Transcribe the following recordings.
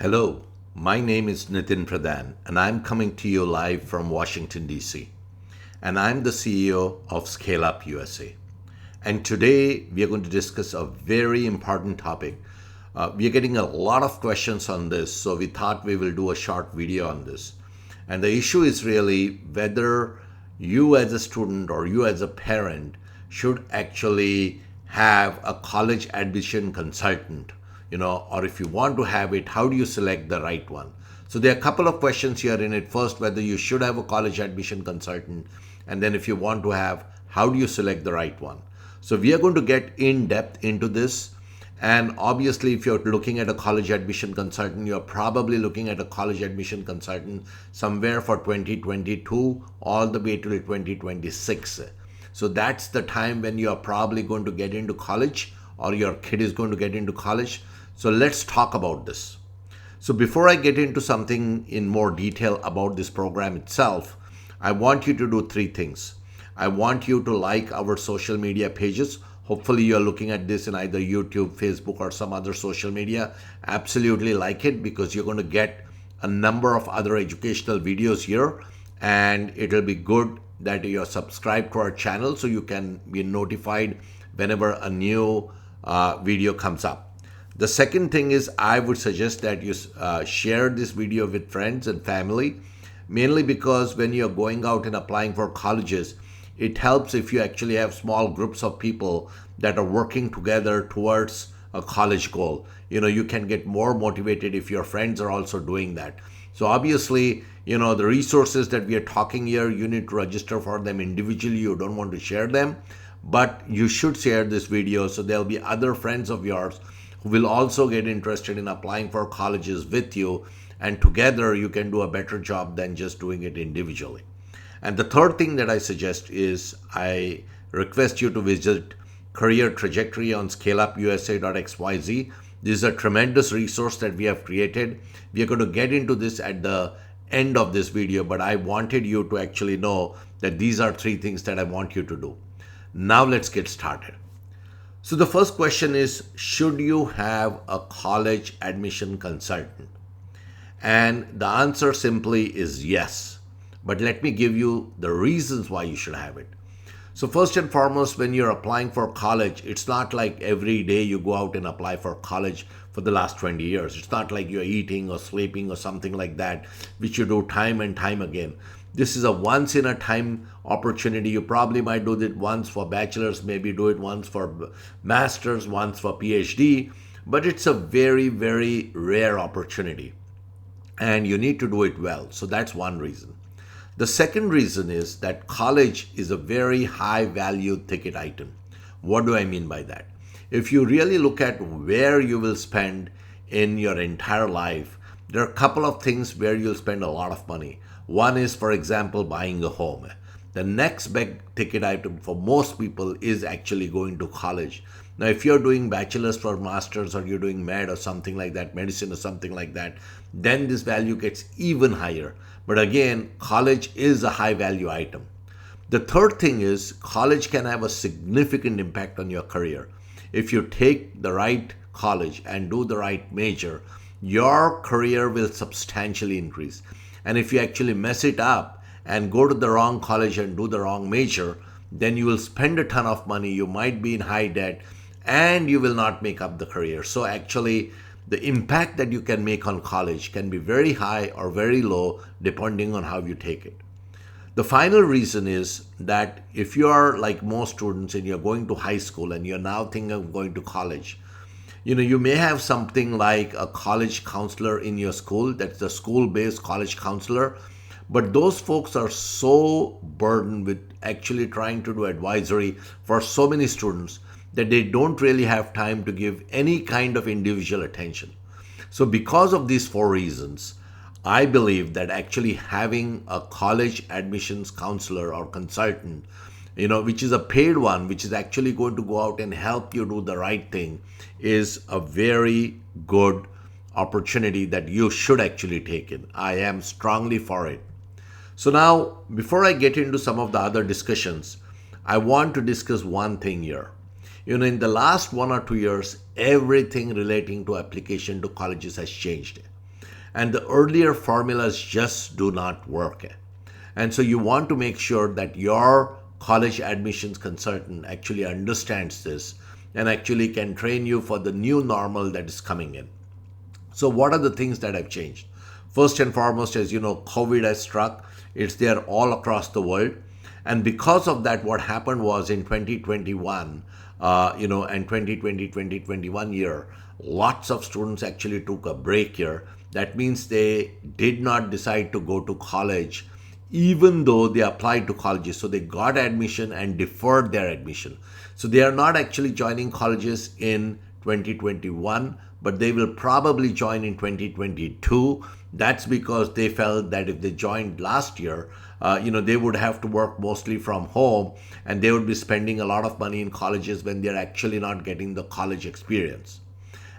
Hello, my name is Nitin Pradhan, and I'm coming to you live from Washington, D.C. And I'm the CEO of Scale Up USA. And today we are going to discuss a very important topic. We are getting a lot of questions on this, so we thought we will do a short video on this. And the issue is really whether you as a student or you as a parent should actually have a college admission consultant, or if you want to have it, how do you select the right one? So there are a couple of questions here in it. First, whether you should have a college admission consultant, and then if you want to have, how do you select the right one? So we are going to get in depth into this. And obviously, if you're looking at a college admission consultant, you're probably looking at a college admission consultant somewhere for 2022 all the way till 2026. So that's the time when you're probably going to get into college or your kid is going to get into college. So let's talk about this. So before I get into something in more detail about this program itself, I want you to do three things. I want you to like our social media pages. Hopefully you're looking at this in either YouTube, Facebook, or some other social media. Absolutely like it, because you're going to get a number of other educational videos here, and it'll be good that you're subscribed to our channel so you can be notified whenever a new video comes up. The second thing is, I would suggest that you share this video with friends and family, mainly because when you're going out and applying for colleges, it helps if you actually have small groups of people that are working together towards a college goal. You can get more motivated if your friends are also doing that. So obviously, the resources that we are talking here, you need to register for them individually. You don't want to share them, but you should share this video so there'll be other friends of yours who will also get interested in applying for colleges with you, and together you can do a better job than just doing it individually. And the third thing that I suggest is I request you to visit Career Trajectory on scaleupusa.xyz. This is a tremendous resource that we have created. We are going to get into this at the end of this video, but I wanted you to actually know that these are three things that I want you to do. Now let's get started. So the first question is, should you have a college admission consultant? And the answer simply is yes. But let me give you the reasons why you should have it. So first and foremost, when you're applying for college, it's not like every day you go out and apply for college for the last 20 years. It's not like you're eating or sleeping or something like that, which you do time and time again. This is a once in a time opportunity. You probably might do it once for bachelor's, maybe do it once for master's, once for PhD, but it's a very, very rare opportunity and you need to do it well. So that's one reason. The second reason is that college is a very high value ticket item. What do I mean by that? If you really look at where you will spend in your entire life, there are a couple of things where you'll spend a lot of money. One is, for example, buying a home. The next big ticket item for most people is actually going to college. Now, if you're doing bachelor's or master's, or you're doing med or something like that, medicine or something like that, then this value gets even higher. But again, college is a high value item. The third thing is, college can have a significant impact on your career. If you take the right college and do the right major, your career will substantially increase. And if you actually mess it up and go to the wrong college and do the wrong major, then you will spend a ton of money, you might be in high debt, and you will not make up the career. So actually, the impact that you can make on college can be very high or very low depending on how you take it. The final reason is that if you are like most students and you're going to high school and you're now thinking of going to college, you may have something like a college counselor in your school. That's the school-based college counselor. But those folks are so burdened with actually trying to do advisory for so many students that they don't really have time to give any kind of individual attention. So because of these four reasons, I believe that actually having a college admissions counselor or consultant, which is a paid one, which is actually going to go out and help you do the right thing, is a very good opportunity that you should actually take in. I am strongly for it. So now, before I get into some of the other discussions, I want to discuss one thing here. In the last 1 or 2 years, everything relating to application to colleges has changed. and the earlier formulas just do not work. And so you want to make sure that your college admissions consultant actually understands this and actually can train you for the new normal that is coming in. So what are the things that have changed? First and foremost, as you know, COVID has struck. It's there all across the world. And because of that, what happened was in 2021, and 2020-2021 year, lots of students actually took a break here. That means they did not decide to go to college, even though they applied to colleges. So they got admission and deferred their admission. So they are not actually joining colleges in 2021, but they will probably join in 2022. That's because they felt that if they joined last year, they would have to work mostly from home and they would be spending a lot of money in colleges when they're actually not getting the college experience.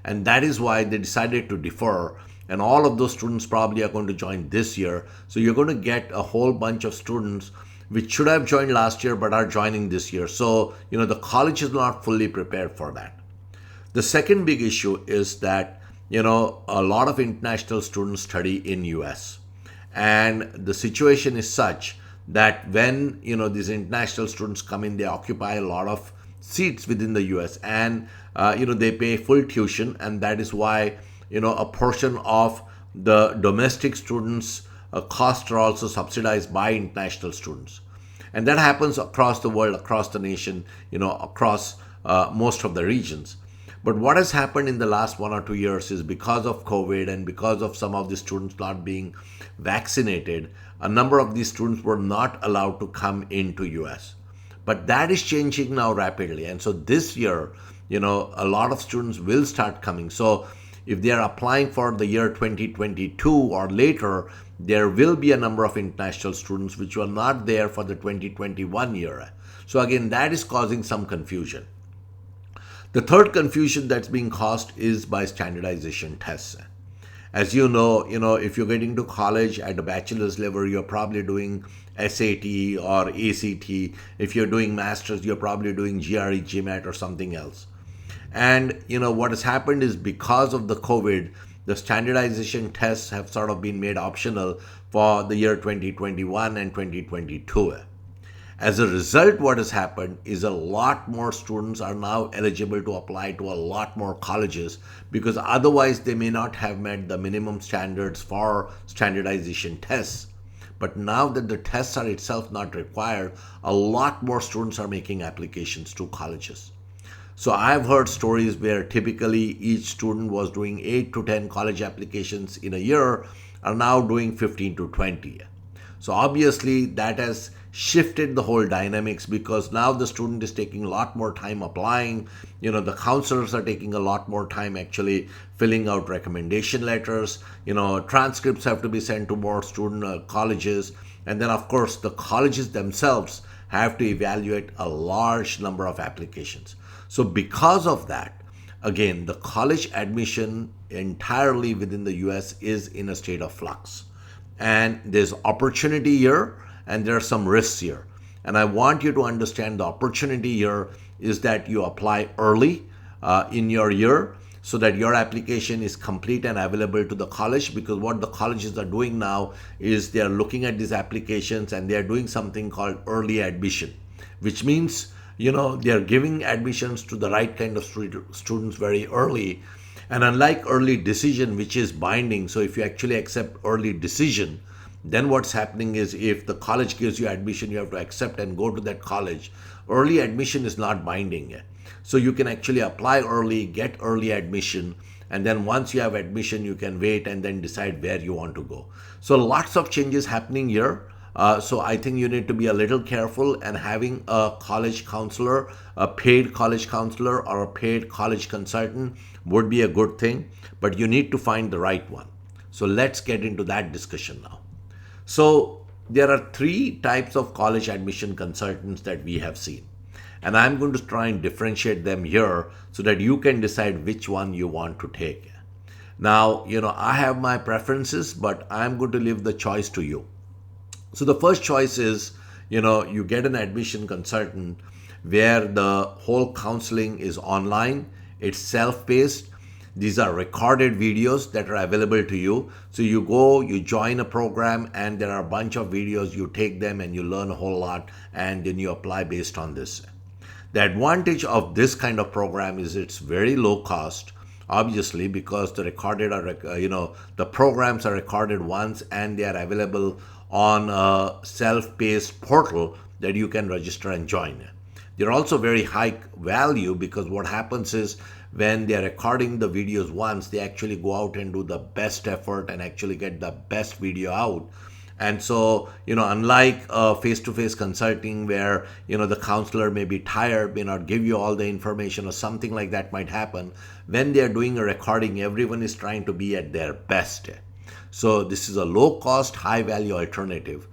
And that is why they decided to defer. And all of those students probably are going to join this year. So you're going to get a whole bunch of students which should have joined last year but are joining this year. So, the college is not fully prepared for that. The second big issue is that, a lot of international students study in US. And the situation is such that when, these international students come in, they occupy a lot of seats within the US and, they pay full tuition. And that is why, a portion of the domestic students' costs are also subsidized by international students. And that happens across the world, across the nation, across most of the regions. But what has happened in the last 1 or 2 years is because of COVID and because of some of the students not being vaccinated, a number of these students were not allowed to come into US. But that is changing now rapidly. And so this year, a lot of students will start coming. So if they are applying for the year 2022 or later, there will be a number of international students which were not there for the 2021 year. So again, that is causing some confusion. The third confusion that's being caused is by standardization tests. As you know, if you're getting to college at a bachelor's level, you're probably doing SAT or ACT. If you're doing master's, you're probably doing GRE, GMAT or something else. And, what has happened is because of the COVID, the standardization tests have sort of been made optional for the year 2021 and 2022. As a result, what has happened is a lot more students are now eligible to apply to a lot more colleges because otherwise they may not have met the minimum standards for standardization tests. But now that the tests are itself not required, a lot more students are making applications to colleges. So I've heard stories where typically each student was doing 8 to 10 college applications in a year, are now doing 15 to 20. So obviously that has shifted the whole dynamics because now the student is taking a lot more time applying. The counselors are taking a lot more time actually filling out recommendation letters. Transcripts have to be sent to more student colleges. And then of course the colleges themselves have to evaluate a large number of applications. So because of that, again, the college admission entirely within the US is in a state of flux. And there's opportunity here and there are some risks here. And I want you to understand the opportunity here is that you apply early in your year so that your application is complete and available to the college, because what the colleges are doing now is they are looking at these applications and they are doing something called early admission, which means they are giving admissions to the right kind of students very early. And unlike early decision, which is binding, so if you actually accept early decision, then what's happening is if the college gives you admission, you have to accept and go to that college. Early admission is not binding. So you can actually apply early, get early admission, and then once you have admission, you can wait and then decide where you want to go. So lots of changes happening here. So I think you need to be a little careful, and having a college counselor, a paid college counselor or a paid college consultant would be a good thing, but you need to find the right one. So let's get into that discussion now. So there are 3 types of college admission consultants that we have seen, and I'm going to try and differentiate them here so that you can decide which one you want to take. Now, I have my preferences, but I'm going to leave the choice to you. So the first choice is, you get an admission consultant where the whole counseling is online, it's self-paced. These are recorded videos that are available to you. So you go, you join a program, and there are a bunch of videos. You take them and you learn a whole lot, and then you apply based on this. The advantage of this kind of program is it's very low cost, obviously, because the the programs are recorded once and they are available on a self-paced portal that you can register and join. They're also very high value because what happens is when they're recording the videos once, they actually go out and do the best effort and actually get the best video out. And so, unlike face-to-face consulting where, the counselor may be tired, may not give you all the information or something like that might happen, when they're doing a recording, everyone is trying to be at their best. So this is a low-cost, high-value alternative.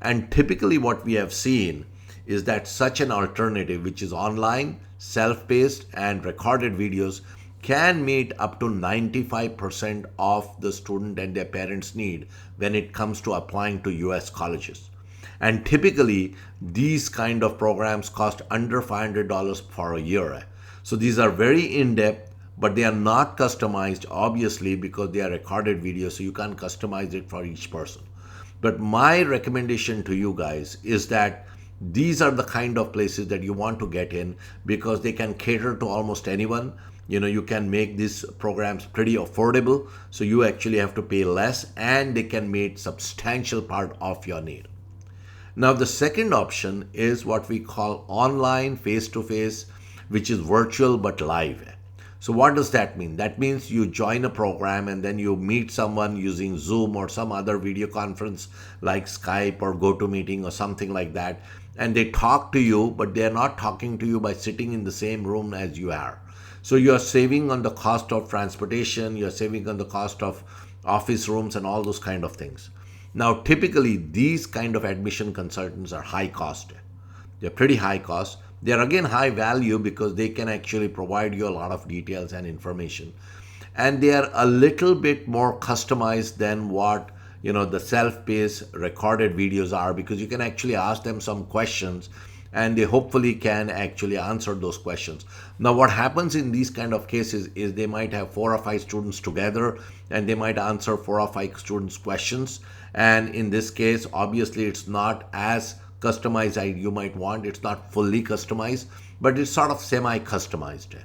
And typically what we have seen is that such an alternative, which is online, self-paced, and recorded videos, can meet up to 95% of the student and their parents' need when it comes to applying to US colleges. And typically, these kind of programs cost under $500 for a year. So these are very in-depth, but they are not customized, obviously, because they are recorded videos, so you can't customize it for each person. But my recommendation to you guys is that these are the kind of places that you want to get in because they can cater to almost anyone. You can make these programs pretty affordable, so you actually have to pay less and they can meet substantial part of your need. Now, the second option is what we call online face-to-face, which is virtual but live. So what does that mean? That means you join a program and then you meet someone using Zoom or some other video conference like Skype or GoToMeeting or something like that. And they talk to you, but they're not talking to you by sitting in the same room as you are. So you're saving on the cost of transportation, you're saving on the cost of office rooms and all those kind of things. Now, typically, these kind of admission consultants are high cost. They're pretty high cost. They're again high value because they can actually provide you a lot of details and information. And they are a little bit more customized than what the self-paced recorded videos are, because you can actually ask them some questions and they hopefully can actually answer those questions. Now, what happens in these kind of cases is they might have 4 or 5 students together and they might answer 4 or 5 students' questions. And in this case, obviously, it's not as customized as you might want. It's not fully customized, but it's sort of semi-customized.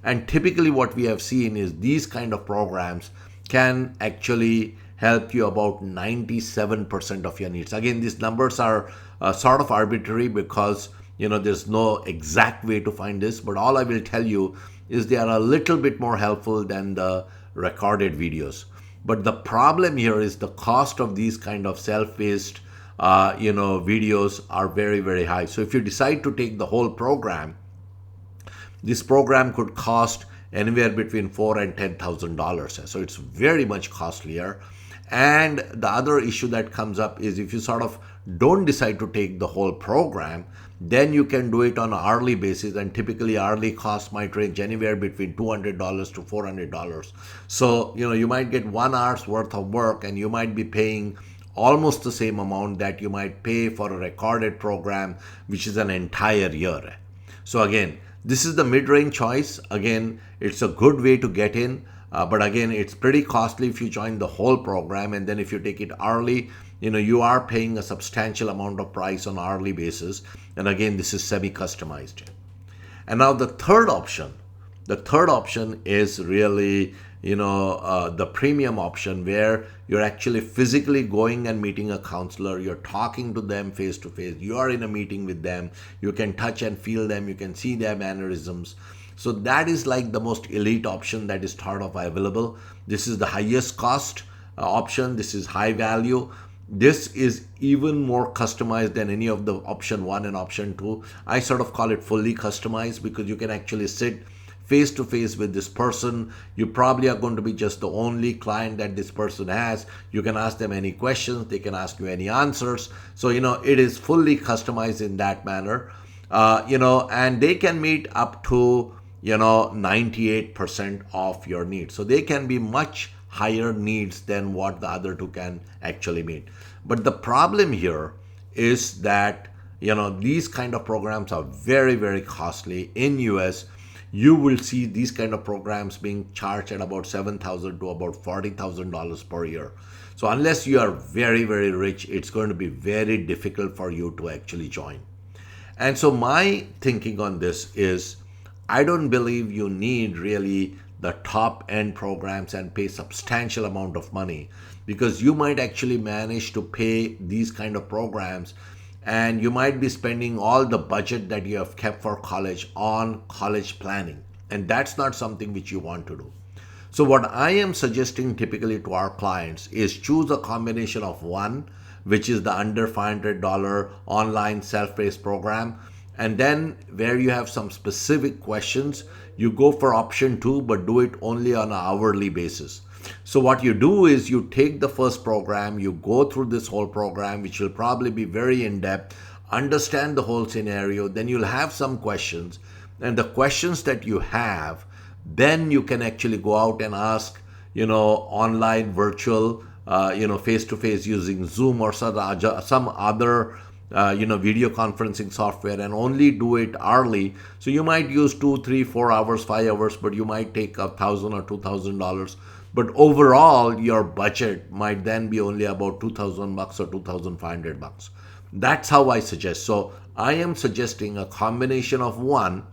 And typically what we have seen is these kind of programs can actually help you about 97% of your needs. Again, these numbers are sort of arbitrary because there's no exact way to find this, but all I will tell you is they are a little bit more helpful than the recorded videos. But the problem here is the cost of these kind of self-paced videos are very, very high. So if you decide to take the whole program, this program could cost anywhere between $4,000 and $10,000. So it's very much costlier. And the other issue that comes up is if you sort of don't decide to take the whole program, then you can do it on an hourly basis, and typically hourly costs might range anywhere between $200 to $400. So, you might get 1 hour's worth of work and you might be paying almost the same amount that you might pay for a recorded program, which is an entire year. So again, this is the mid-range choice. Again, it's a good way to get in. But again, it's pretty costly if you join the whole program, and then if you take it hourly, you are paying a substantial amount of price on an hourly basis. And again, this is semi-customized. And now the third option is really, the premium option where you're actually physically going and meeting a counselor. You're talking to them face to face. You are in a meeting with them. You can touch and feel them. You can see their mannerisms. So that is like the most elite option that is thought of available. This is the highest cost option. This is high value. This is even more customized than any of the option 1 and option 2. I sort of call it fully customized because you can actually sit face to face with this person. You probably are going to be just the only client that this person has. You can ask them any questions. They can ask you any answers. So, it is fully customized in that manner. And they can meet up to 98% of your needs. So they can be much higher needs than what the other two can actually meet. But the problem here is that, these kind of programs are very, very costly in US. you will see these kind of programs being charged at about $7,000 to about $40,000 per year. So unless you are very, very rich, it's going to be very difficult for you to actually join. And so my thinking on this is, I don't believe you need really the top end programs and pay substantial amount of money, because you might actually manage to pay these kind of programs and you might be spending all the budget that you have kept for college on college planning. And that's not something which you want to do. So what I am suggesting typically to our clients is choose a combination of one, which is the under $500 online self-paced program. And then where you have some specific questions, you go for option two, but do it only on an hourly basis. So what you do is you take the first program, you go through this whole program, which will probably be very in-depth, understand the whole scenario, then you'll have some questions. And the questions that you have, then you can actually go out and ask, online, virtual, face-to-face using Zoom or some other, video conferencing software, and only do it hourly. So you might use 2, 3, 4 hours, 5 hours, but you might take $1,000 or $2,000. But overall, your budget might then be only about $2,000 or $2,500. That's how I suggest. So I am suggesting a combination of one.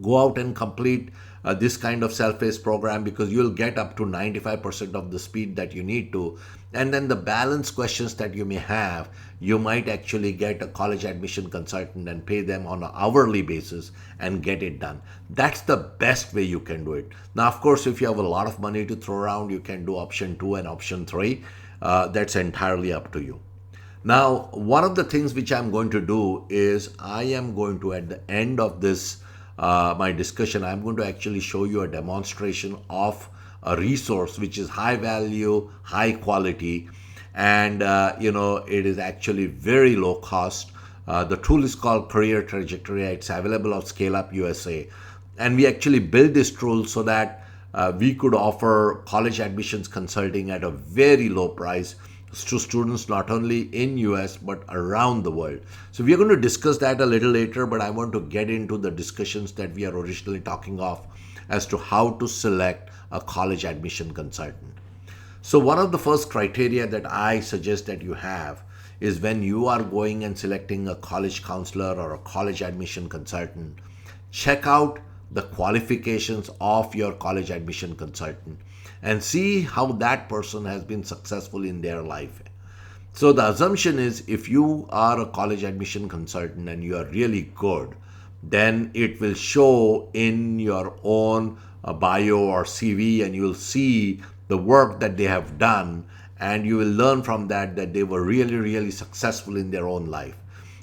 Go out and complete this kind of self-paced program, because you'll get up to 95% of the speed that you need to. And then the balance questions that you may have, you might actually get a college admission consultant and pay them on an hourly basis and get it done. That's the best way you can do it. Now, of course, if you have a lot of money to throw around, you can do option 2 and option 3. That's entirely up to you. Now, one of the things which I'm going to do is I am going to, at the end of this my discussion, I'm going to actually show you a demonstration of a resource which is high value, high quality, and it is actually very low cost. The tool is called Career Trajectory. It's available on Scale Up USA, and we actually built this tool so that we could offer college admissions consulting at a very low price to students not only in US but around the world. So we are going to discuss that a little later, but I want to get into the discussions that we are originally talking of as to how to select a college admission consultant. So one of the first criteria that I suggest that you have is, when you are going and selecting a college counselor or a college admission consultant, check out the qualifications of your college admission consultant and see how that person has been successful in their life. So the assumption is, if you are a college admission consultant and you are really good, then it will show in your own bio or CV, and you will see the work that they have done, and you will learn from that they were really, really successful in their own life.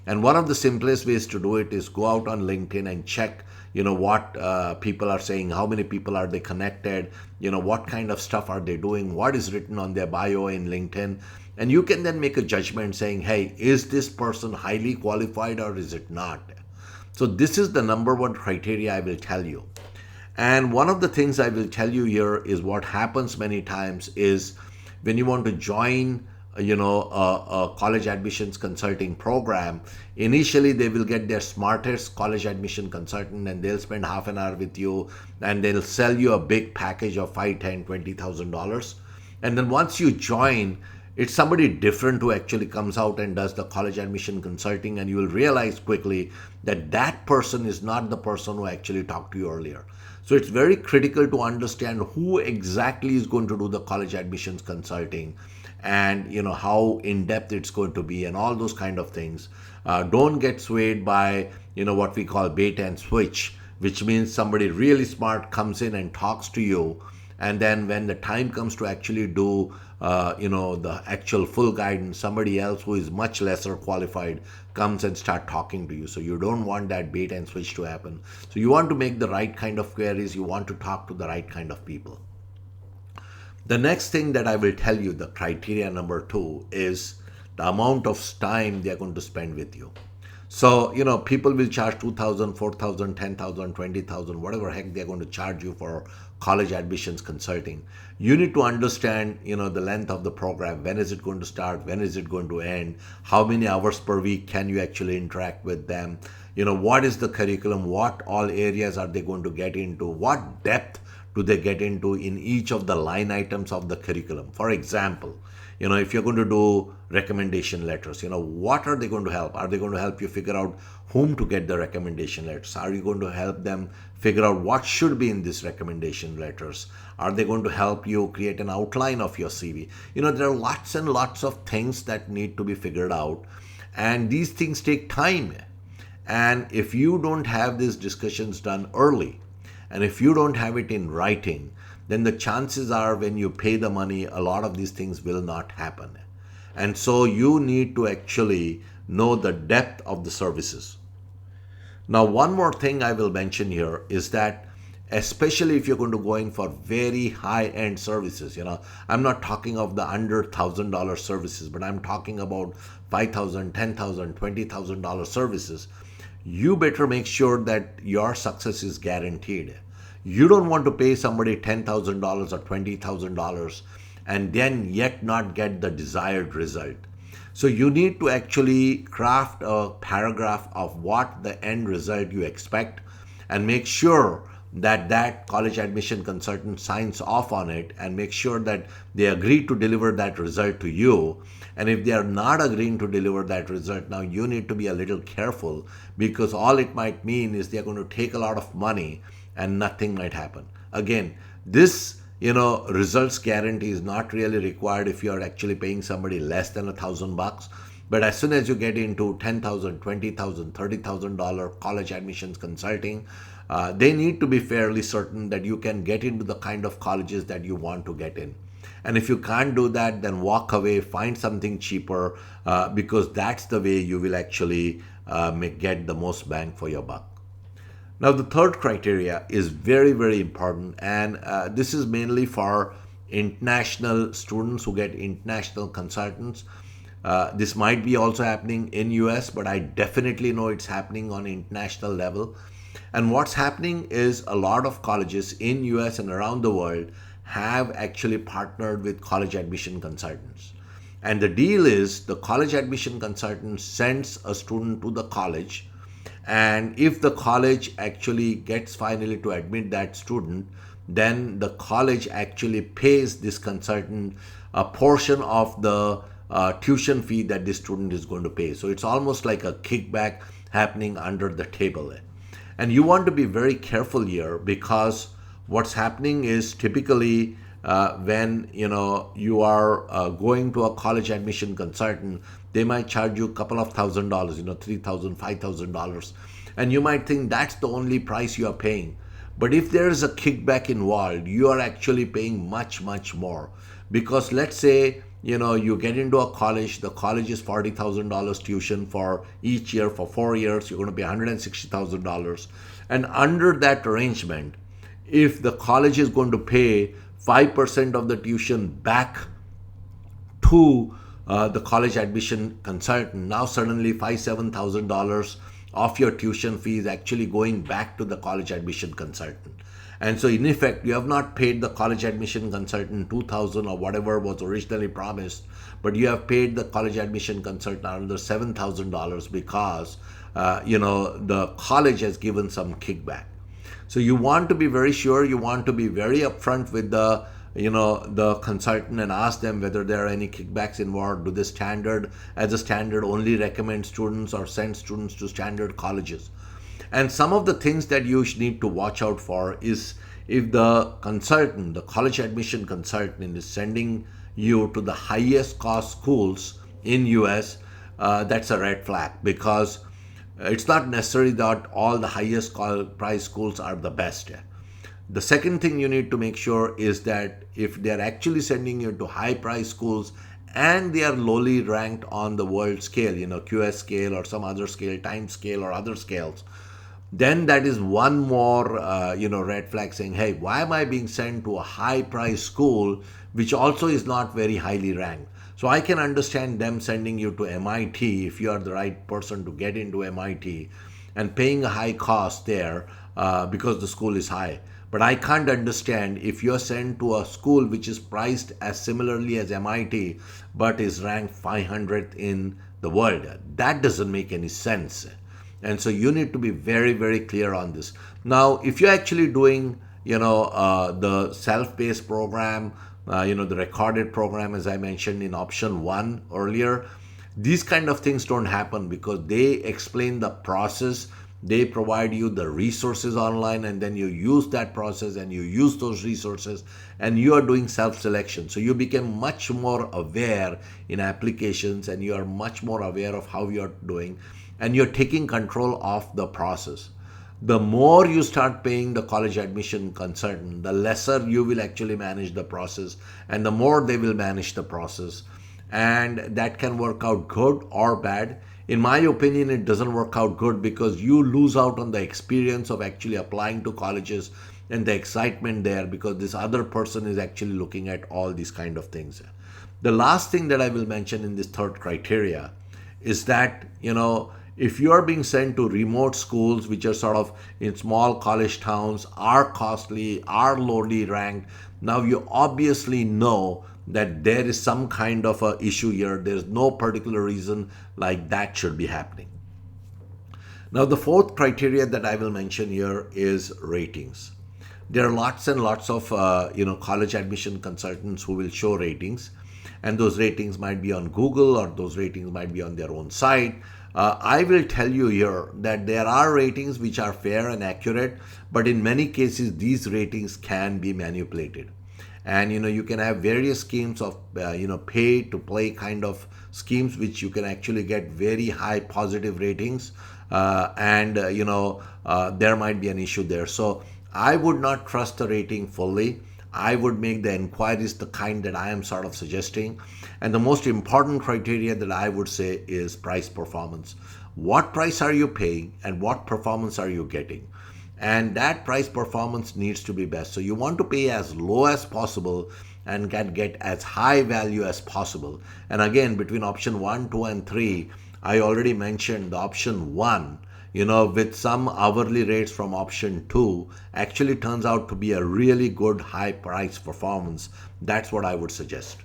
And one of the simplest ways to do it is go out on LinkedIn and check what people are saying, how many people are they connected, what kind of stuff are they doing, what is written on their bio in LinkedIn. And you can then make a judgment saying, hey, is this person highly qualified or is it not? So this is the number one criteria I will tell you. And one of the things I will tell you here is, what happens many times is, when you want to join a college admissions consulting program, initially they will get their smartest college admission consultant and they'll spend half an hour with you and they'll sell you a big package of $5,000, $10,000, $20,000. And then once you join, it's somebody different who actually comes out and does the college admission consulting, and you will realize quickly that that person is not the person who actually talked to you earlier. So it's very critical to understand who exactly is going to do the college admissions consulting, and how in-depth it's going to be, and all those kind of things. Don't get swayed by what we call bait and switch, which means somebody really smart comes in and talks to you, and then when the time comes to actually do the actual full guidance, somebody else who is much lesser qualified comes and start talking to you. So you don't want that bait and switch to happen. So you want to make the right kind of queries, you want to talk to the right kind of people. The next thing that I will tell you, the criteria number 2, is the amount of time they are going to spend with you. So, people will charge 2,000, 4,000, 10,000, 20,000, whatever heck they're going to charge you for college admissions consulting. You need to understand, the length of the program. When is it going to start? When is it going to end? How many hours per week can you actually interact with them? What is the curriculum? What all areas are they going to get into? What depth do they get into in each of the line items of the curriculum? For example, if you're going to do recommendation letters, what are they going to help? Are they going to help you figure out whom to get the recommendation letters? Are you going to help them figure out what should be in these recommendation letters? Are they going to help you create an outline of your CV? There are lots and lots of things that need to be figured out, and these things take time. And if you don't have these discussions done early, and if you don't have it in writing, then the chances are when you pay the money, a lot of these things will not happen. And so you need to actually know the depth of the services. Now, one more thing I will mention here is that especially if you're going to go in for very high-end services, I'm not talking of the under $1,000 services, but I'm talking about $5,000, $10,000, $20,000 services. You better make sure that your success is guaranteed. You don't want to pay somebody $10,000 or $20,000 and then yet not get the desired result. So you need to actually craft a paragraph of what the end result you expect and make sure that college admission consultant signs off on it and make sure that they agree to deliver that result to you. And if they are not agreeing to deliver that result, now you need to be a little careful, because all it might mean is they're going to take a lot of money and nothing might happen. Again, this results guarantee is not really required if you are actually paying somebody less than $1,000. But as soon as you get into $10,000, $20,000, $30,000 college admissions consulting, they need to be fairly certain that you can get into the kind of colleges that you want to get in. And if you can't do that, then walk away, find something cheaper, because that's the way you will actually get the most bang for your buck. Now, the third criteria is very, very important, and this is mainly for international students who get international consultants. This might be also happening in US, but I definitely know it's happening on international level. And what's happening is a lot of colleges in US and around the world have actually partnered with college admission consultants. And the deal is the college admission consultant sends a student to the college, and if the college actually gets finally to admit that student, then the college actually pays this consultant a portion of the tuition fee that this student is going to pay. So it's almost like a kickback happening under the table. And you want to be very careful here, because what's happening is typically when you are going to a college admission consultant, they might charge you a couple of $1,000, $3,000, $5,000, and you might think that's the only price you are paying. But if there is a kickback involved, you are actually paying much, much more. Because let's say you get into a college, the college is $40,000 tuition for each year for 4 years, you're going to pay $160,000. And under that arrangement, if the college is going to pay 5% of the tuition back to the college admission consultant, now suddenly $5,000-$7,000 of your tuition fee is actually going back to the college admission consultant. And so in effect, you have not paid the college admission consultant $2,000 or whatever was originally promised, but you have paid the college admission consultant another $7,000 because the college has given some kickback. So you want to be very sure, you want to be very upfront with the consultant and ask them whether there are any kickbacks involved. Do they as a standard only recommend students or send students to standard colleges? And some of the things that you need to watch out for is if the consultant, the college admission consultant, is sending you to the highest cost schools in US, that's a red flag, because it's not necessary that all the highest price schools are the best. The second thing you need to make sure is that if they're actually sending you to high price schools and they are lowly ranked on the world scale, QS scale or some other scale, time scale or other scales, then that is one more red flag saying, hey, why am I being sent to a high price school which also is not very highly ranked. So I can understand them sending you to MIT if you are the right person to get into MIT and paying a high cost there because the school is high. But I can't understand if you're sent to a school which is priced as similarly as MIT but is ranked 500th in the world. That doesn't make any sense. And so you need to be very, very clear on this. Now, if you're actually doing, the self-paced program, the recorded program, as I mentioned in option 1 earlier, these kind of things don't happen because they explain the process. They provide you the resources online, and then you use that process and you use those resources, and you are doing self-selection. So you become much more aware in applications, and you are much more aware of how you are doing, and you're taking control of the process. The more you start paying the college admission consultant, the lesser you will actually manage the process, and the more they will manage the process. And that can work out good or bad. In my opinion, it doesn't work out good because you lose out on the experience of actually applying to colleges and the excitement there, because this other person is actually looking at all these kind of things. The last thing that I will mention in this third criteria is that, if you are being sent to remote schools, which are sort of in small college towns, are costly, are lowly ranked, now you obviously know that there is some kind of a issue here. There's no particular reason like that should be happening. Now, the fourth criteria that I will mention here is ratings. There are lots and lots of college admission consultants who will show ratings, and those ratings might be on Google or those ratings might be on their own site. I will tell you here that there are ratings which are fair and accurate, but in many cases these ratings can be manipulated. And you can have various schemes of pay to play kind of schemes, which you can actually get very high positive ratings, and there might be an issue there. So I would not trust the rating fully. I would make the inquiries the kind that I am sort of suggesting. And the most important criteria that I would say is price performance. What price are you paying and what performance are you getting? And that price performance needs to be best. So you want to pay as low as possible and can get as high value as possible. And again, between option 1, 2, and 3, I already mentioned the option 1, with some hourly rates from option 2 actually turns out to be a really good high price performance. That's what I would suggest.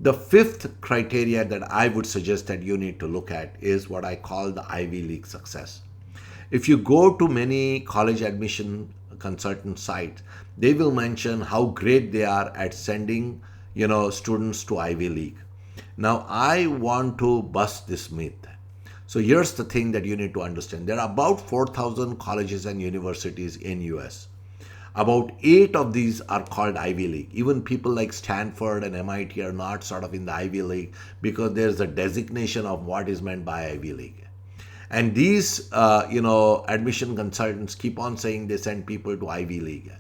The fifth criteria that I would suggest that you need to look at is what I call the Ivy League success. If you go to many college admission consultant sites, they will mention how great they are at sending, students to Ivy League. Now, I want to bust this myth. So here's the thing that you need to understand. There are about 4,000 colleges and universities in US. About 8 of these are called Ivy League. Even people like Stanford and MIT are not sort of in the Ivy League because there's a designation of what is meant by Ivy League. And these, admission consultants keep on saying they send people to Ivy League.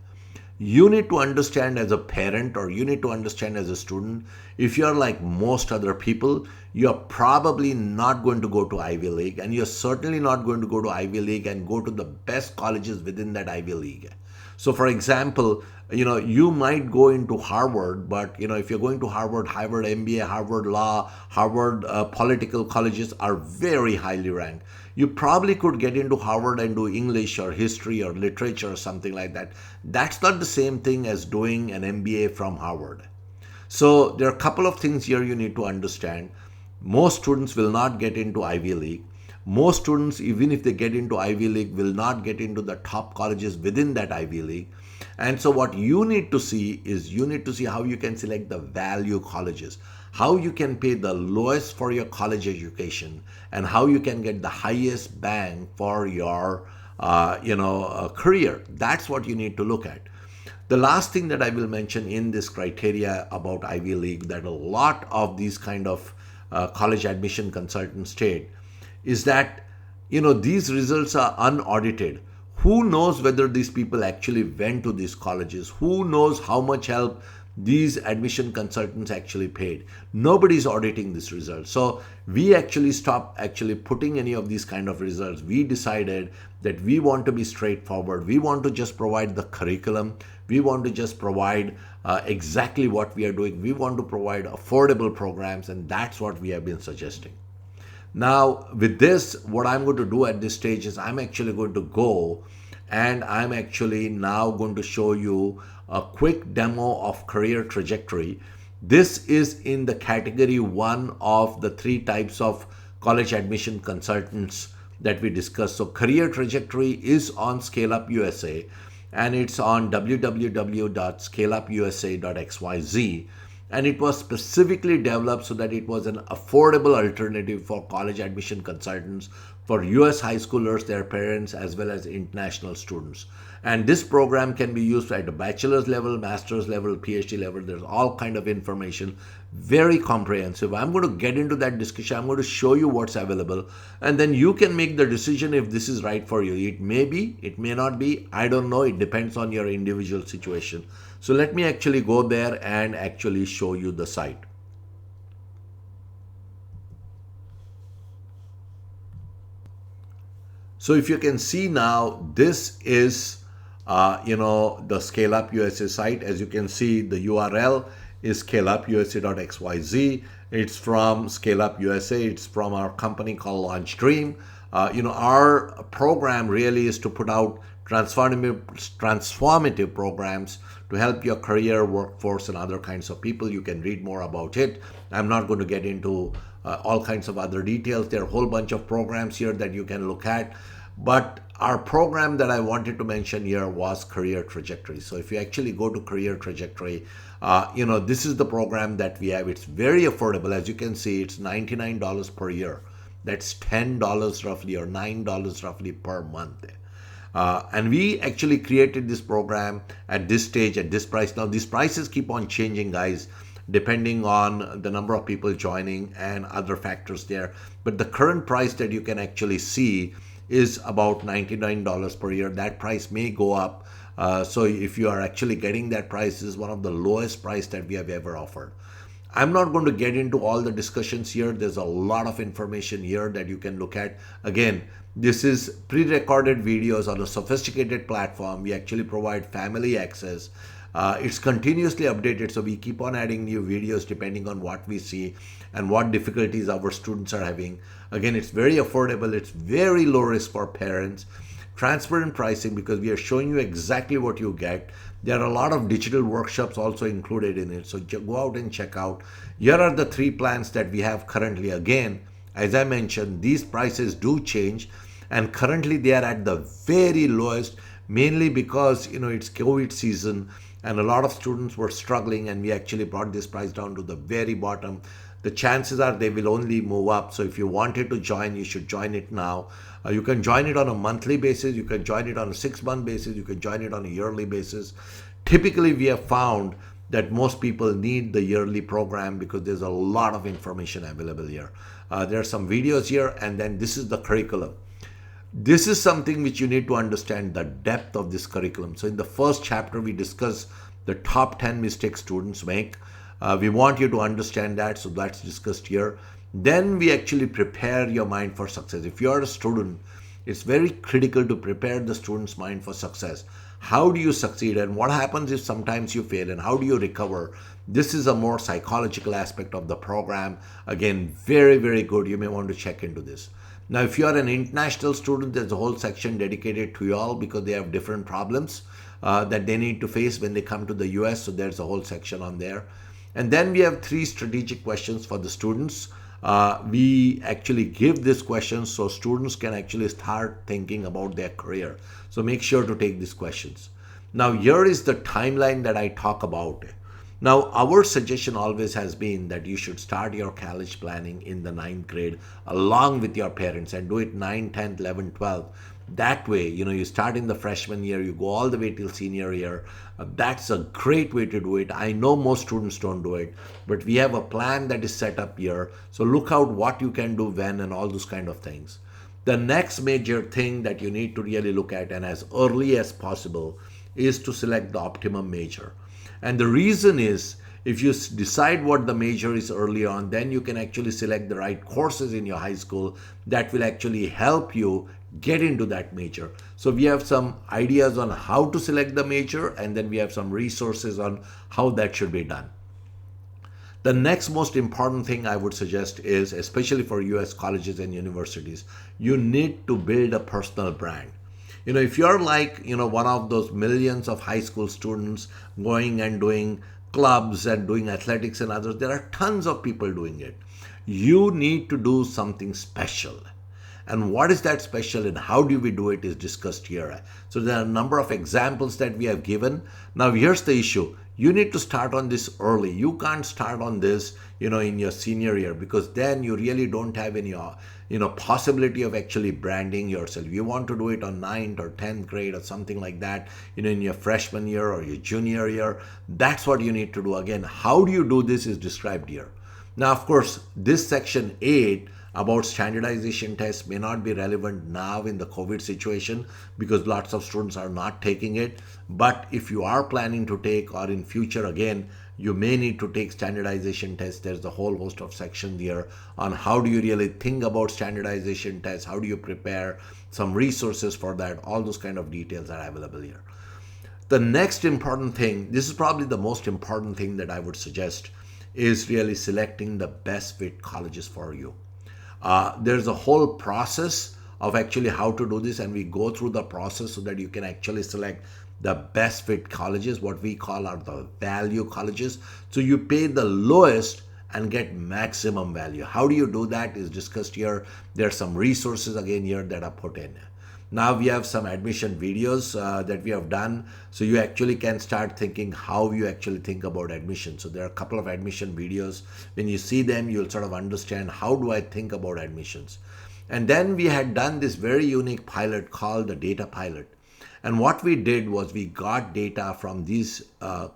You need to understand as a parent, or you need to understand as a student, if you're like most other people, you're probably not going to go to Ivy League, and you're certainly not going to go to Ivy League and go to the best colleges within that Ivy League. So for example, you might go into Harvard, but if you're going to Harvard MBA, Harvard Law, Harvard political colleges are very highly ranked. You probably could get into Harvard and do English or history or literature or something like that. That's not the same thing as doing an MBA from Harvard. So there are a couple of things here you need to understand. Most students will not get into Ivy League. Most students, even if they get into Ivy League, will not get into the top colleges within that Ivy League. And so what you need to see is how you can select the value colleges, how you can pay the lowest for your college education, and how you can get the highest bang for your career. That's what you need to look at. The last thing that I will mention in this criteria about Ivy League that a lot of these kind of college admission consultants state is that these results are unaudited. Who knows whether these people actually went to these colleges? Who knows how much help these admission consultants actually paid. Nobody's auditing this result. So we actually stopped actually putting any of these kind of results. We decided that we want to be straightforward. We want to just provide the curriculum. We want to just provide exactly what we are doing. We want to provide affordable programs, and that's what we have been suggesting. Now, with this, what I'm going to do at this stage is I'm actually going to go and I'm actually now going to show you a quick demo of career trajectory. This is in the category 1 of the 3 types of college admission consultants that we discussed. So career trajectory is on Scale Up USA, and it's on www.scaleupusa.xyz. And it was specifically developed so that it was an affordable alternative for college admission consultants, for US high schoolers, their parents, as well as international students. And this program can be used at a bachelor's level, master's level, PhD level. There's all kind of information, very comprehensive. I'm going to get into that discussion. I'm going to show you what's available, and then you can make the decision if this is right for you. It may be, it may not be, I don't know. It depends on your individual situation. So let me actually go there and actually show you the site. So if you can see now, this is the Scale Up USA site. As you can see, the URL is scaleupusa.xyz. It's from Scale Up USA. It's from our company called LaunchDream. Our program really is to put out transformative programs to help your career, workforce, and other kinds of people. You can read more about it. I'm not going to get into all kinds of other details. There are a whole bunch of programs here that you can look at. But our program that I wanted to mention here was Career Trajectory. So if you actually go to Career Trajectory, this is the program that we have. It's very affordable. As you can see, it's $99 per year. That's $10 roughly, or $9 roughly per month. And we actually created this program at this stage, at this price. Now, these prices keep on changing, guys, depending on the number of people joining and other factors there. But the current price that you can actually see is about $99 per year. That price may go up. So if you are actually getting that price, is one of the lowest price that we have ever offered. I'm not going to get into all the discussions here. There's a lot of information here that you can look at. Again, this is pre-recorded videos on a sophisticated platform. We actually provide family access. It's continuously updated, so we keep on adding new videos depending on what we see and what difficulties our students are having. Again, it's very affordable. It's very low risk for parents. Transparent pricing, because we are showing you exactly what you get. There are a lot of digital workshops also included in it, so go out and check out. Here are the 3 plans that we have currently. Again, as I mentioned, these prices do change, and currently they are at the very lowest, mainly because it's COVID season and a lot of students were struggling, and we actually brought this price down to the very bottom. The chances are they will only move up. So if you wanted to join, you should join it now. You can join it on a monthly basis. You can join it on a 6-month basis. You can join it on a yearly basis. Typically, we have found that most people need the yearly program because there's a lot of information available here. There are some videos here, and then this is the curriculum. This is something which you need to understand, the depth of this curriculum. So in the first chapter, we discuss the top 10 mistakes students make. We want you to understand that, so that's discussed here. Then we actually prepare your mind for success. If you're a student, it's very critical to prepare the student's mind for success. How do you succeed, and what happens if sometimes you fail, and how do you recover? This is a more psychological aspect of the program. Again, very, very good. You may want to check into this. Now, if you are an international student, there's a whole section dedicated to you all because they have different problems that they need to face when they come to the US. So there's a whole section on there. And then we have 3 strategic questions for the students. We actually give these questions so students can actually start thinking about their career. So make sure to take these questions. Now, here is the timeline that I talk about. Now, our suggestion always has been that you should start your college planning in the 9th grade along with your parents, and do it 9, 10th, 11th, 12th. That way, you start in the freshman year, you go all the way till senior year. That's a great way to do it. I know most students don't do it, but we have a plan that is set up here. So look out what you can do when and all those kind of things. The next major thing that you need to really look at, and as early as possible, is to select the optimum major. And the reason is, if you decide what the major is early on, then you can actually select the right courses in your high school that will actually help you get into that major. So we have some ideas on how to select the major, and then we have some resources on how that should be done. The next most important thing I would suggest is, especially for US colleges and universities, you need to build a personal brand. If you're like, one of those millions of high school students going and doing clubs and doing athletics and others, there are tons of people doing it. You need to do something special. And what is that special and how do we do it is discussed here. So there are a number of examples that we have given. Now here's the issue. You need to start on this early. You can't start on this, in your senior year, because then you really don't have any, possibility of actually branding yourself. You want to do it on 9th or 10th grade or something like that, in your freshman year or your junior year. That's what you need to do. Again, how do you do this is described here. Now, of course, this section 8 about standardization tests may not be relevant now in the COVID situation because lots of students are not taking it. But if you are planning to take, or in future again, you may need to take standardization tests, there's a whole host of sections here on how do you really think about standardization tests, how do you prepare, some resources for that, all those kind of details are available here. The next important thing, this is probably the most important thing that I would suggest, is really selecting the best fit colleges for you. There's a whole process of actually how to do this, and we go through the process so that you can actually select the best fit colleges, what we call are the value colleges. So you pay the lowest and get maximum value. How do you do that is discussed here. There are some resources again here that are put in. Now we have some admission videos that we have done. So you actually can start thinking how you actually think about admission. So there are a couple of admission videos. When you see them, you'll sort of understand how do I think about admissions. And then we had done this very unique pilot called the data pilot. And what we did was we got data from these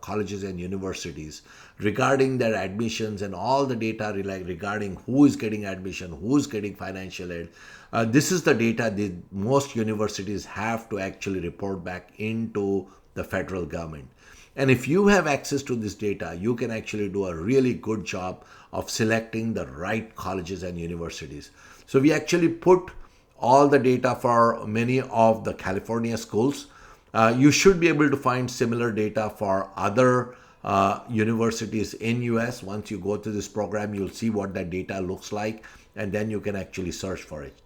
colleges and universities regarding their admissions and all the data regarding who is getting admission, who is getting financial aid. This is the data that most universities have to actually report back into the federal government. And if you have access to this data, you can actually do a really good job of selecting the right colleges and universities. So we actually put all the data for many of the California schools. You should be able to find similar data for other universities in US. Once you go to this program, you'll see what that data looks like, and then you can actually search for it.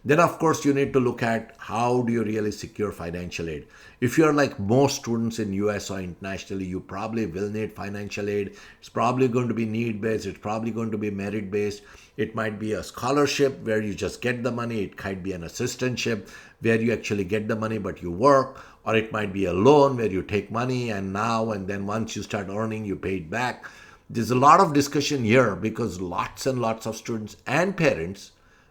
Then, of course, you need to look at how do you really secure financial aid. If you're like most students in US or internationally, you probably will need financial aid. It's probably going to be need-based. It's probably going to be merit-based. It might be a scholarship where you just get the money. It might be an assistantship where you actually get the money but you work. Or it might be a loan where you take money and then once you start earning, you pay it back. There's a lot of discussion here because lots and lots of students and parents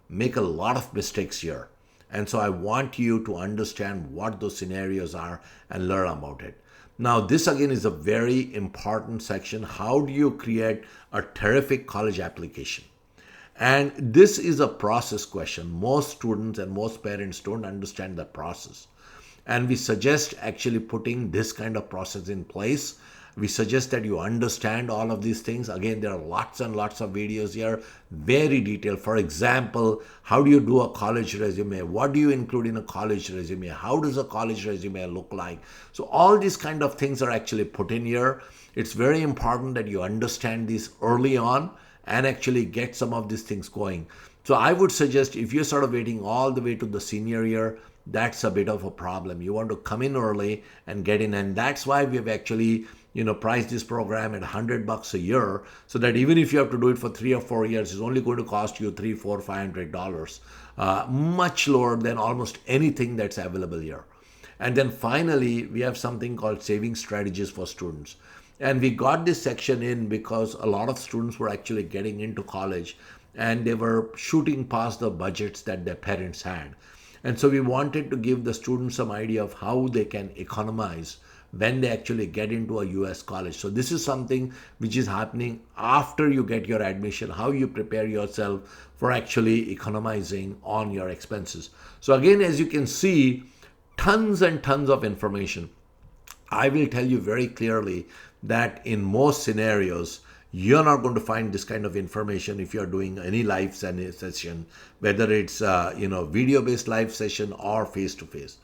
make a lot of mistakes here. And so I want you to understand what those scenarios are and learn about it. Now, this again is a very important section. How do you create a terrific college application? And this is a process question. Most students and most parents don't understand the process. And we suggest actually putting this kind of process in place. We suggest that you understand all of these things. Again, there are lots and lots of videos here, very detailed. For example, how do you do a college resume? What do you include in a college resume? How does a college resume look like? So all these kind of things are actually put in here. It's very important that you understand this early on and actually get some of these things going. So I would suggest if you're sort of waiting all the way to the senior year, that's a bit of a problem. You want to come in early and get in. And that's why we've actually priced this program at $100 a year, so that even if you have to do it for 3 or 4 years, it's only going to cost you $300, $400, $500, much lower than almost anything that's available here. And then finally, we have something called saving strategies for students. And we got this section in because a lot of students were actually getting into college and they were shooting past the budgets that their parents had. And so we wanted to give the students some idea of how they can economize when they actually get into a US college. So this is something which is happening after you get your admission, how you prepare yourself for actually economizing on your expenses. So again, as you can see, tons and tons of information. I will tell you very clearly that in most scenarios, you're not going to find this kind of information if you're doing any live session, whether it's video-based live session or face-to-face.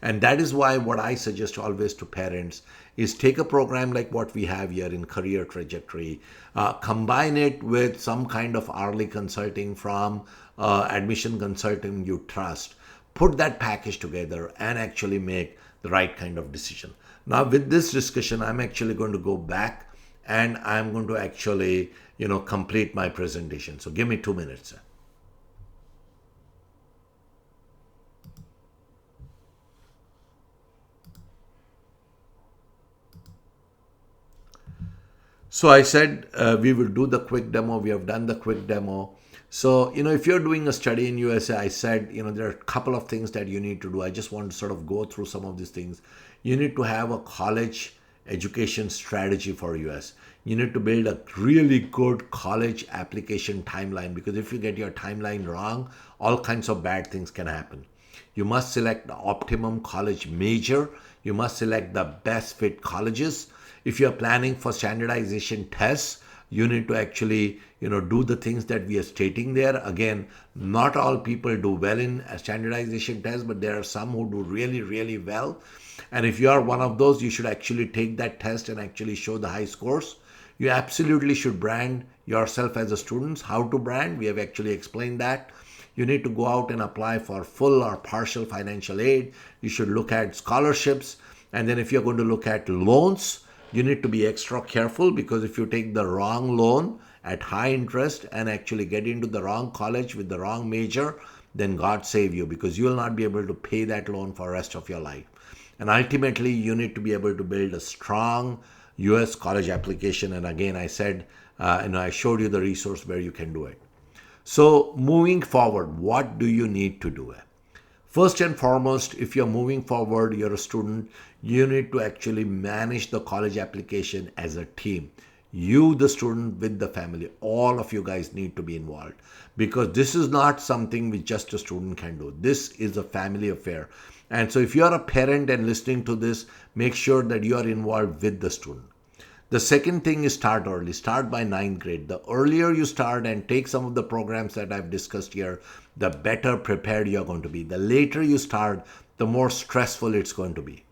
And that is why what I suggest always to parents is take a program like what we have here in Career Trajectory, combine it with some kind of hourly consulting from admission consultant you trust, put that package together and actually make the right kind of decision. Now with this discussion, I'm actually going to go back and I'm going to actually, complete my presentation. So give me 2 minutes. So I said we will do the quick demo. We have done the quick demo. So, if you're doing a study in USA, I said, there are a couple of things that you need to do. I just want to sort of go through some of these things. You need to have a college education strategy for US. You need to build a really good college application timeline, because if you get your timeline wrong, all kinds of bad things can happen. You must select the optimum college major. You must select the best fit colleges. If you're planning for standardization tests, you need to actually, do the things that we are stating there. Again, not all people do well in a standardization test, but there are some who do really, really well. And if you are one of those, you should actually take that test and actually show the high scores. You absolutely should brand yourself as a student. How to brand, we have actually explained that. You need to go out and apply for full or partial financial aid. You should look at scholarships. And then if you're going to look at loans, you need to be extra careful, because if you take the wrong loan at high interest and actually get into the wrong college with the wrong major, then God save you, because you will not be able to pay that loan for the rest of your life. And ultimately, you need to be able to build a strong US college application. And again, I said, I showed you the resource where you can do it. So moving forward, what do you need to do? First and foremost, if you're moving forward, you're a student, you need to actually manage the college application as a team. You, the student, with the family, all of you guys need to be involved, because this is not something which just a student can do. This is a family affair. And so if you're a parent and listening to this, make sure that you are involved with the student. The second thing is start early. Start by 9th grade. The earlier you start and take some of the programs that I've discussed here, the better prepared you're going to be. The later you start, the more stressful it's going to be.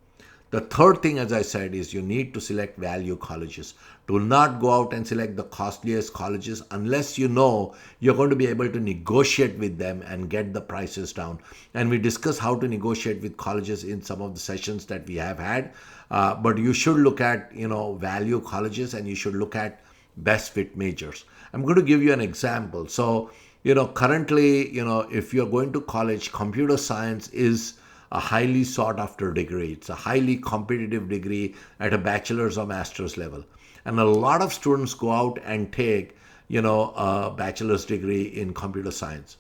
The third thing, as I said, is you need to select value colleges. Do not go out and select the costliest colleges unless you know you're going to be able to negotiate with them and get the prices down. And we discuss how to negotiate with colleges in some of the sessions that we have had. But you should look at, value colleges, and you should look at best fit majors. I'm going to give you an example. So, currently, if you're going to college, computer science is a highly sought after degree. It's a highly competitive degree at a bachelor's or master's level. And a lot of students go out and take, a bachelor's degree in computer science.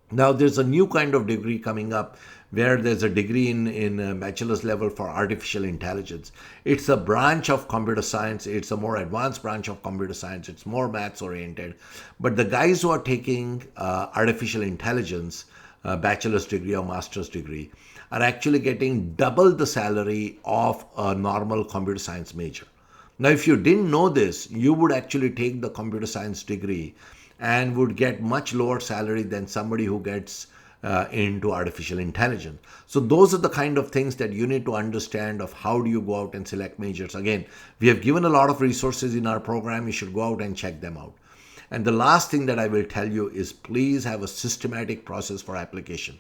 Now, there's a new kind of degree coming up where there's a degree in bachelor's level for artificial intelligence. It's a branch of computer science. It's a more advanced branch of computer science. It's more maths oriented. But the guys who are taking artificial intelligence, bachelor's degree or master's degree, are actually getting double the salary of a normal computer science major. Now, if you didn't know this, you would actually take the computer science degree and would get much lower salary than somebody who gets into artificial intelligence. So those are the kind of things that you need to understand of how do you go out and select majors. Again, we have given a lot of resources in our program. You should go out and check them out. And the last thing that I will tell you is please have a systematic process for application.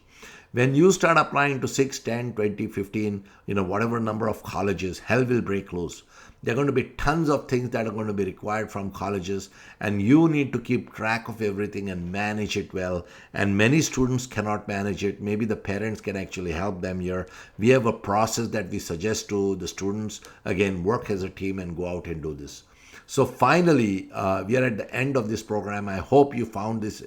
When you start applying to 6, 10, 20, 15, whatever number of colleges, hell will break loose. There are going to be tons of things that are going to be required from colleges, and you need to keep track of everything and manage it well. And many students cannot manage it. Maybe the parents can actually help them here. We have a process that we suggest to the students. Again, work as a team and go out and do this. So finally, we are at the end of this program. I hope you found this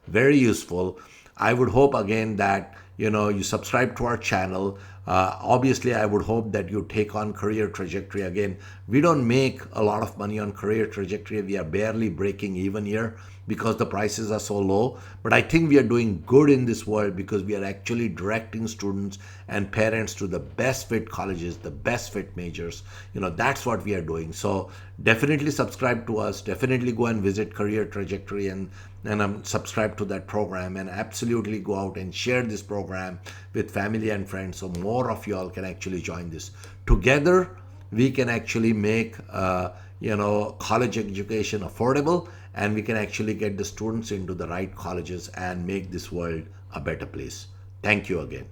very useful. I would hope again that you subscribe to our channel. Obviously, I would hope that you take on career trajectory. Again, we don't make a lot of money on career trajectory. We are barely breaking even here because the prices are so low. But I think we are doing good in this world because we are actually directing students and parents to the best fit colleges, the best fit majors. That's what we are doing. So definitely subscribe to us. Definitely go and visit Career Trajectory and subscribe to that program, and absolutely go out and share this program with family and friends so more of you all can actually join this. Together, we can actually make college education affordable, and we can actually get the students into the right colleges and make this world a better place. Thank you again.